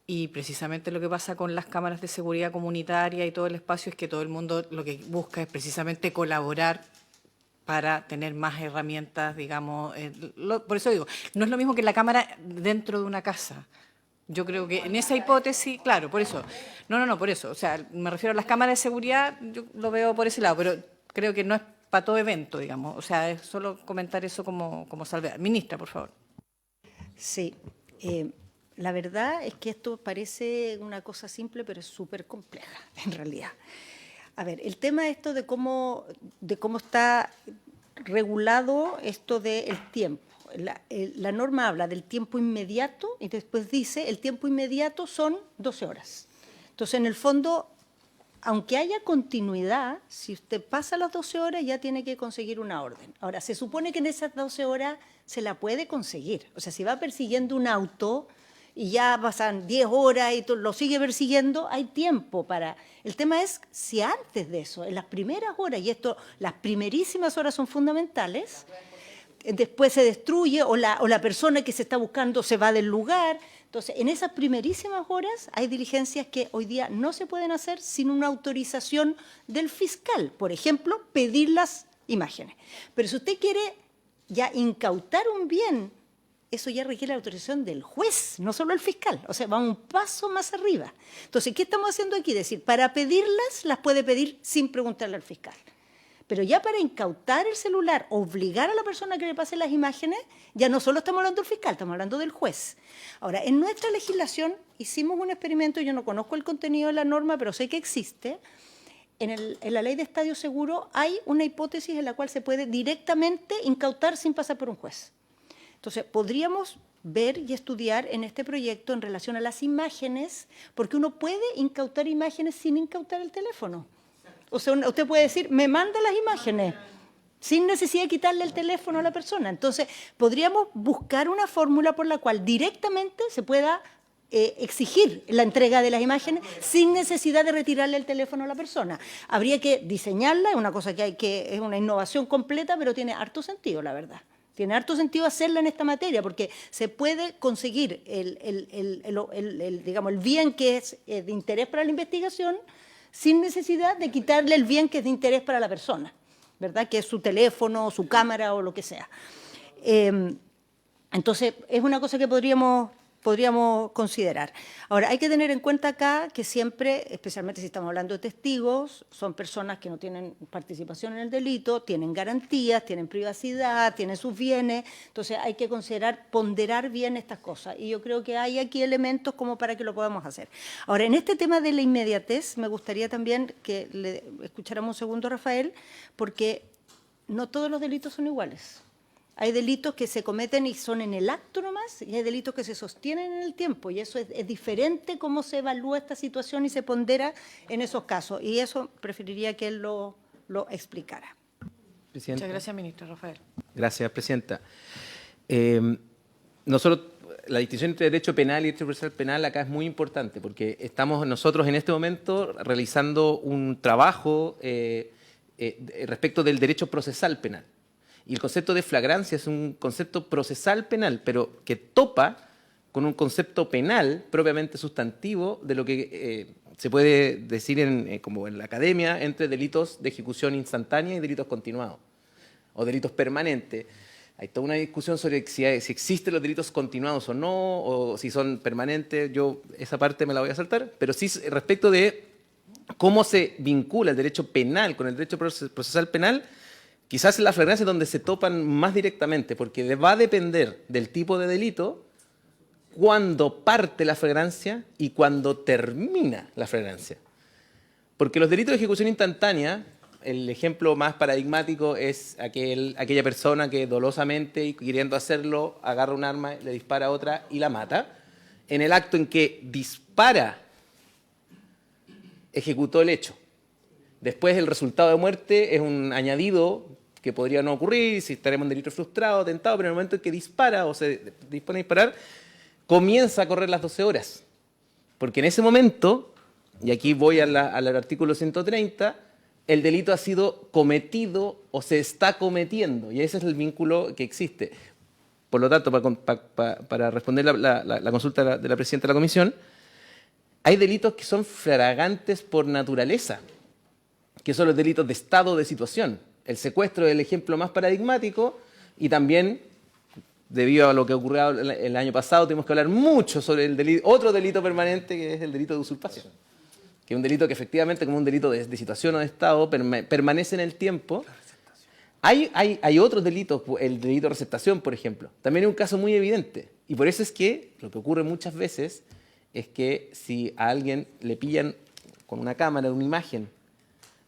y precisamente lo que pasa con las cámaras de seguridad comunitaria y todo el espacio es que todo el mundo lo que busca es precisamente colaborar para tener más herramientas, digamos. Por eso digo, no es lo mismo que la cámara dentro de una casa. Yo creo que en esa hipótesis, claro, por eso. No, por eso. O sea, me refiero a las cámaras de seguridad, yo lo veo por ese lado, pero creo que no es para todo evento, digamos. O sea, es solo comentar eso como salvedad. Ministra, por favor. Sí. La verdad es que esto parece una cosa simple, pero es súper compleja, en realidad. A ver, el tema esto de cómo está regulado esto del tiempo. La norma habla del tiempo inmediato y después dice el tiempo inmediato son 12 horas. Entonces, en el fondo, aunque haya continuidad, si usted pasa las 12 horas ya tiene que conseguir una orden. Ahora, se supone que en esas 12 horas se la puede conseguir. O sea, si va persiguiendo un auto y ya pasan 10 horas y lo sigue persiguiendo, hay tiempo para... El tema es si antes de eso, en las primeras horas, y esto, las primerísimas horas son fundamentales, después se destruye o la persona que se está buscando se va del lugar. Entonces, en esas primerísimas horas hay diligencias que hoy día no se pueden hacer sin una autorización del fiscal. Por ejemplo, pedir las imágenes. Pero si usted quiere ya incautar un bien, eso ya requiere la autorización del juez, no solo el fiscal. O sea, va un paso más arriba. Entonces, ¿qué estamos haciendo aquí? Es decir, para pedirlas, las puede pedir sin preguntarle al fiscal. Pero ya para incautar el celular, obligar a la persona que le pase las imágenes, ya no solo estamos hablando del fiscal, estamos hablando del juez. Ahora, en nuestra legislación hicimos un experimento, yo no conozco el contenido de la norma, pero sé que existe. En la ley de estadio seguro hay una hipótesis en la cual se puede directamente incautar sin pasar por un juez. Entonces, podríamos ver y estudiar en este proyecto en relación a las imágenes, porque uno puede incautar imágenes sin incautar el teléfono. O sea, usted puede decir, me manda las imágenes, sin necesidad de quitarle el teléfono a la persona. Entonces, podríamos buscar una fórmula por la cual directamente se pueda exigir la entrega de las imágenes sin necesidad de retirarle el teléfono a la persona. Habría que diseñarla, es una cosa es una innovación completa, pero tiene harto sentido, la verdad. Tiene harto sentido hacerla en esta materia, porque se puede conseguir digamos, el bien que es de interés para la investigación sin necesidad de quitarle el bien que es de interés para la persona, ¿verdad? Que es su teléfono, su cámara o lo que sea. Entonces, es una cosa que podríamos considerar. Ahora, hay que tener en cuenta acá que siempre, especialmente si estamos hablando de testigos, son personas que no tienen participación en el delito, tienen garantías, tienen privacidad, tienen sus bienes, entonces hay que ponderar bien estas cosas. Y yo creo que hay aquí elementos como para que lo podamos hacer. Ahora, en este tema de la inmediatez, me gustaría también que le escucháramos un segundo a Rafael, porque no todos los delitos son iguales. Hay delitos que se cometen y son en el acto nomás, y hay delitos que se sostienen en el tiempo, y eso es diferente cómo se evalúa esta situación y se pondera en esos casos. Y eso preferiría que él lo explicara. Presidenta. Muchas gracias, ministro Rafael. Gracias, Presidenta. Nosotros, la distinción entre derecho penal y derecho procesal penal acá es muy importante, porque estamos nosotros en este momento realizando un trabajo respecto del derecho procesal penal. Y el concepto de flagrancia es un concepto procesal penal, pero que topa con un concepto penal propiamente sustantivo de lo que se puede decir como en la academia entre delitos de ejecución instantánea y delitos continuados o delitos permanentes. Hay toda una discusión sobre si existen los delitos continuados o no, o si son permanentes. Yo esa parte me la voy a saltar, pero sí respecto de cómo se vincula el derecho penal con el derecho procesal penal. Quizás en la flagrancia es donde se topan más directamente, porque va a depender del tipo de delito cuándo parte la flagrancia y cuándo termina la flagrancia. Porque los delitos de ejecución instantánea, el ejemplo más paradigmático es aquella persona que dolosamente y queriendo hacerlo agarra un arma, le dispara a otra y la mata. En el acto en que dispara, ejecutó el hecho. Después el resultado de muerte es un añadido que podría no ocurrir, si estaremos en delito frustrado, tentado, pero en el momento en que dispara o se dispone a disparar, comienza a correr las 12 horas. Porque en ese momento, y aquí voy al artículo 130, el delito ha sido cometido o se está cometiendo, y ese es el vínculo que existe. Por lo tanto, para responder la consulta de la presidenta de la comisión, hay delitos que son flagrantes por naturaleza, que son los delitos de estado de situación. El secuestro es el ejemplo más paradigmático y también, debido a lo que ocurrió el año pasado, tenemos que hablar mucho sobre otro delito permanente que es el delito de usurpación, que es un delito que efectivamente, como un delito de situación o de estado, permanece en el tiempo. Hay otros delitos, el delito de receptación, por ejemplo, también es un caso muy evidente. Y por eso es que lo que ocurre muchas veces es que si a alguien le pillan con una cámara, una imagen,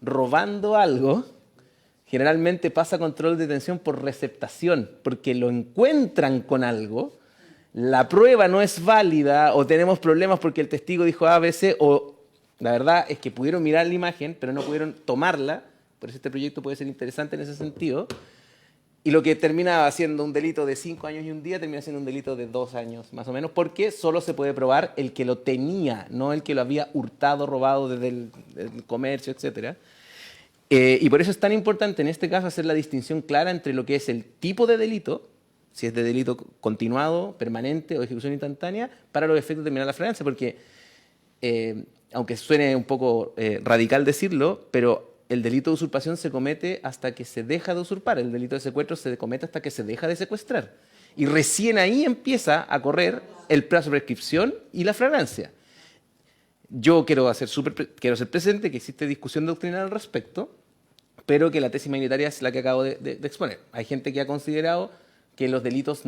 robando algo, generalmente pasa control de detención por receptación, porque lo encuentran con algo, la prueba no es válida o tenemos problemas porque el testigo dijo A, B, C, o la verdad es que pudieron mirar la imagen, pero no pudieron tomarla, por eso este proyecto puede ser interesante en ese sentido, Y lo que termina siendo un delito de 5 años y un día termina siendo un delito de 2 años, más o menos, porque solo se puede probar el que lo tenía, no el que lo había hurtado, robado desde el comercio, etcétera. Y por eso es tan importante en este caso hacer la distinción clara entre lo que es el tipo de delito, si es de delito continuado, permanente o de ejecución instantánea, para los efectos de determinar la flagrancia, porque aunque suene un poco radical decirlo, pero el delito de usurpación se comete hasta que se deja de usurpar, el delito de secuestro se comete hasta que se deja de secuestrar. Y recién ahí empieza a correr el plazo de prescripción y la flagrancia. Yo quiero ser presente que existe discusión doctrinal al respecto, pero que la tesis minoritaria es la que acabo de exponer. Hay gente que ha considerado que los delitos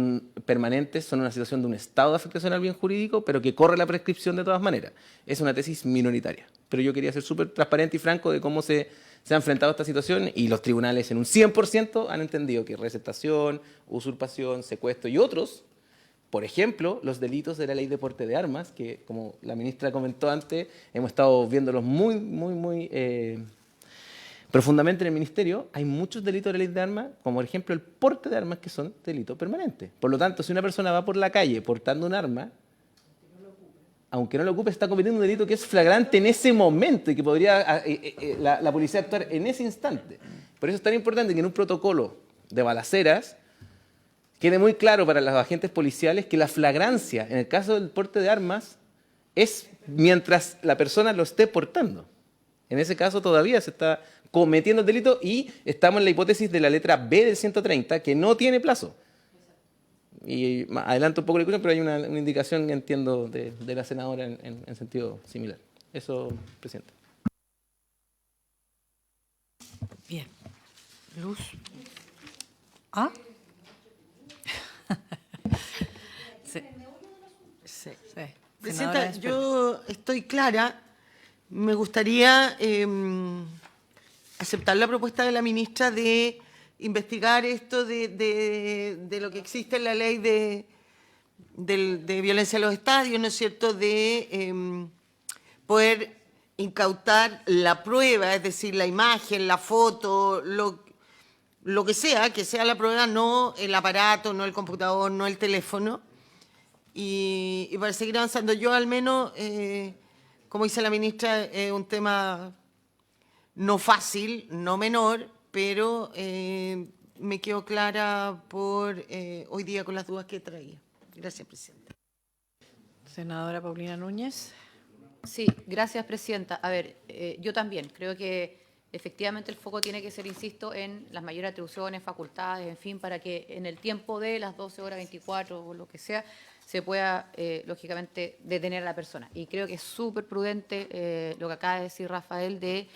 permanentes son una situación de un estado de afectación al bien jurídico, pero que corre la prescripción de todas maneras. Es una tesis minoritaria. Pero yo quería ser súper transparente y franco de cómo se ha enfrentado esta situación, y los tribunales en un 100% han entendido que receptación, usurpación, secuestro y otros, por ejemplo, los delitos de la ley de porte de armas, que como la ministra comentó antes, hemos estado viéndolos muy profundamente en el Ministerio. Hay muchos delitos de la ley de armas, como por ejemplo el porte de armas, que son delitos permanentes. Por lo tanto, si una persona va por la calle portando un arma, aunque no lo ocupe, está cometiendo un delito que es flagrante en ese momento y que podría la policía actuar en ese instante. Por eso es tan importante que en un protocolo de balaceras quede muy claro para los agentes policiales que la flagrancia, en el caso del porte de armas, es mientras la persona lo esté portando. En ese caso todavía se está cometiendo el delito y estamos en la hipótesis de la letra B del 130, que no tiene plazo. Y adelanto un poco la discusión, pero hay una indicación que entiendo de la senadora en sentido similar. Eso, presidente. Bien. Luz. ¿Ah? Sí. Sí. Presidenta, Senadora yo estoy clara. Me gustaría aceptar la propuesta de la ministra de investigar esto de lo que existe en la ley de violencia en los estadios, ¿no es cierto?, de poder incautar la prueba, es decir, la imagen, la foto, lo que sea la prueba, no el aparato, no el computador, no el teléfono, y para seguir avanzando. Yo al menos, como dice la ministra, es un tema no fácil, no menor, pero me quedo clara por hoy día con las dudas que traía. Gracias, presidenta. Senadora Paulina Núñez. Sí, gracias, presidenta. A ver, yo también creo que efectivamente el foco tiene que ser, insisto, en las mayores atribuciones, facultades, en fin, para que en el tiempo de las 12 horas 24 o lo que sea, se pueda, lógicamente, detener a la persona. Y creo que es súper prudente lo que acaba de decir Rafael de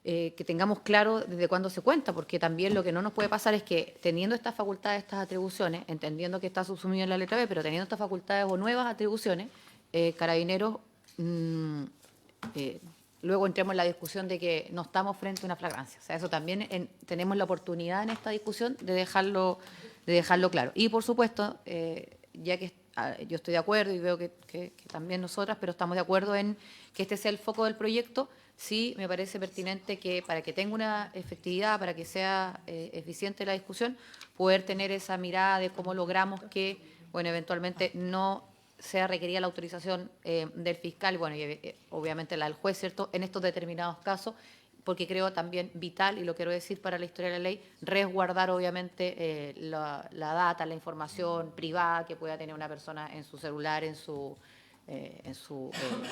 que tengamos claro desde cuándo se cuenta, porque también lo que no nos puede pasar es que teniendo estas facultades, estas atribuciones, entendiendo que está subsumido en la letra B, pero teniendo estas facultades o nuevas atribuciones, Carabineros, luego entremos en la discusión de que no estamos frente a una flagrancia. O sea, eso también tenemos la oportunidad en esta discusión de dejarlo claro. Y, por supuesto, ya que yo estoy de acuerdo y veo que también nosotras, pero estamos de acuerdo en que este sea el foco del proyecto, sí me parece pertinente que para que tenga una efectividad, para que sea eficiente la discusión, poder tener esa mirada de cómo logramos que, bueno, eventualmente no sea requerida la autorización del fiscal, bueno, y obviamente la del juez, ¿cierto?, en estos determinados casos, porque creo también vital, y lo quiero decir para la historia de la ley, resguardar obviamente la data, la información privada que pueda tener una persona en su celular, en su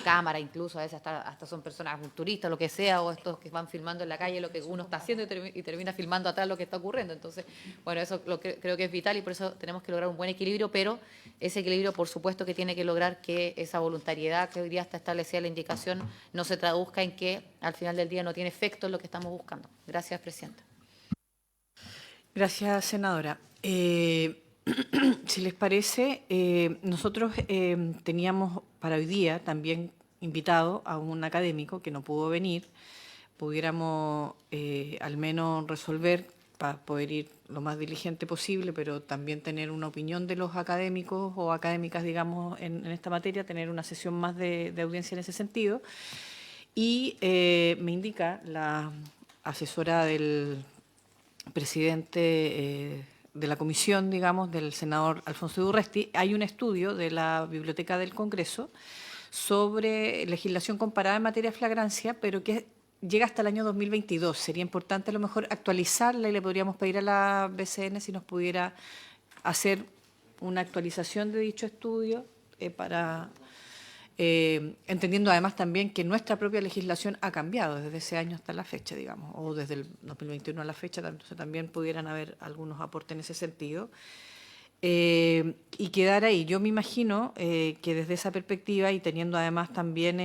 cámara, incluso a veces hasta son personas, un turista, lo que sea, o estos que van filmando en la calle lo que uno está haciendo y termina filmando atrás lo que está ocurriendo. Entonces, bueno, eso creo que es vital y por eso tenemos que lograr un buen equilibrio, pero ese equilibrio, por supuesto, que tiene que lograr que esa voluntariedad que hoy día está establecida en la indicación no se traduzca en que al final del día no tiene efecto en lo que estamos buscando. Gracias, presidenta. Gracias, senadora. Si les parece, nosotros teníamos para hoy día también invitado a un académico que no pudo venir. Pudiéramos al menos resolver para poder ir lo más diligente posible, pero también tener una opinión de los académicos o académicas, digamos, en esta materia, tener una sesión más de audiencia en ese sentido. Y me indica la asesora del presidente de la comisión, digamos, del senador Alfonso Urresti, hay un estudio de la Biblioteca del Congreso sobre legislación comparada en materia de flagrancia, pero que llega hasta el año 2022. Sería importante a lo mejor actualizarla y le podríamos pedir a la BCN si nos pudiera hacer una actualización de dicho estudio para... entendiendo además también que nuestra propia legislación ha cambiado desde ese año hasta la fecha, digamos, o desde el 2021 a la fecha, entonces también pudieran haber algunos aportes en ese sentido. Y quedar ahí. Yo me imagino que desde esa perspectiva y teniendo además también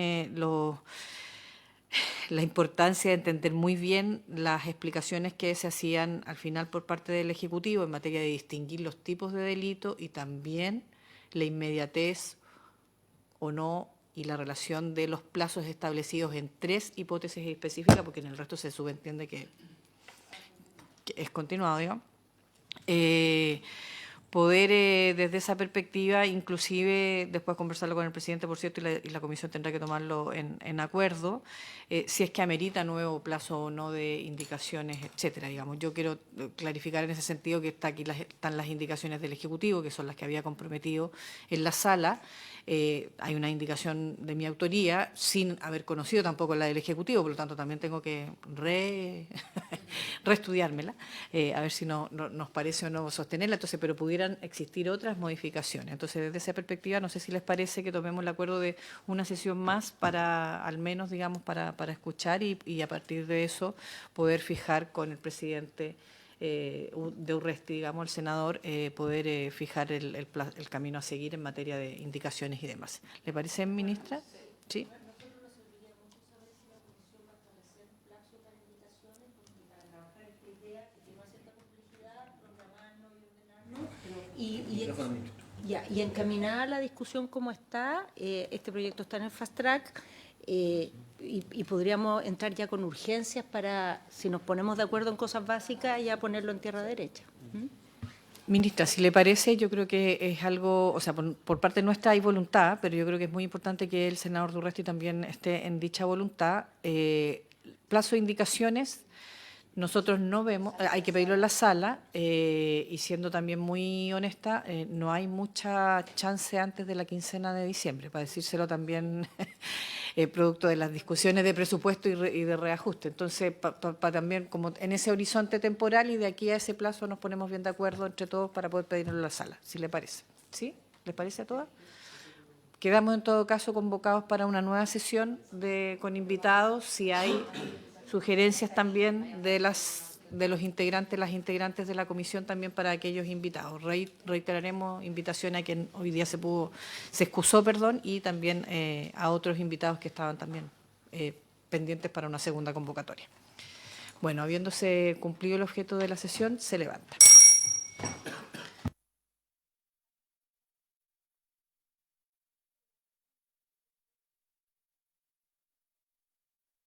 la importancia de entender muy bien las explicaciones que se hacían al final por parte del Ejecutivo en materia de distinguir los tipos de delito y también la inmediatez o no y la relación de los plazos establecidos en 3 hipótesis específicas, porque en el resto se subentiende que es continuado, digamos. Poder desde esa perspectiva, inclusive después conversarlo con el presidente, por cierto, y la comisión tendrá que tomarlo en acuerdo, si es que amerita nuevo plazo o no de indicaciones, etcétera, digamos. Yo quiero clarificar en ese sentido que están las indicaciones del Ejecutivo, que son las que había comprometido en la sala. Hay una indicación de mi autoría, sin haber conocido tampoco la del Ejecutivo, por lo tanto también tengo que reestudiármela, a ver si nos parece o no sostenerla, entonces, pero pudieran existir otras modificaciones. Entonces, desde esa perspectiva, no sé si les parece que tomemos el acuerdo de una sesión más para, al menos, digamos, para escuchar y a partir de eso poder fijar con el presidente de Urresti, digamos, el senador, poder fijar el camino a seguir en materia de indicaciones y demás. ¿Le parece, ministra? Sí. Y encaminada la discusión como está, este proyecto está en el fast track y podríamos entrar ya con urgencias para, si nos ponemos de acuerdo en cosas básicas, ya ponerlo en tierra derecha. Ministra, si le parece, yo creo que es algo, o sea, por parte nuestra hay voluntad, pero yo creo que es muy importante que el senador Urresti también esté en dicha voluntad. Plazo de indicaciones, nosotros no vemos, hay que pedirlo en la sala, y siendo también muy honesta, no hay mucha chance antes de la quincena de diciembre, para decírselo también producto de las discusiones de presupuesto y de reajuste. Entonces, también como en ese horizonte temporal y de aquí a ese plazo nos ponemos bien de acuerdo entre todos para poder pedirlo en la sala, si le parece. ¿Sí? ¿Les parece a todas? Quedamos en todo caso convocados para una nueva sesión con invitados, si hay sugerencias también de los integrantes, las integrantes de la comisión también para aquellos invitados. Reiteraremos invitación a quien hoy día se excusó, y también a otros invitados que estaban también pendientes para una segunda convocatoria. Bueno, habiéndose cumplido el objeto de la sesión, se levanta.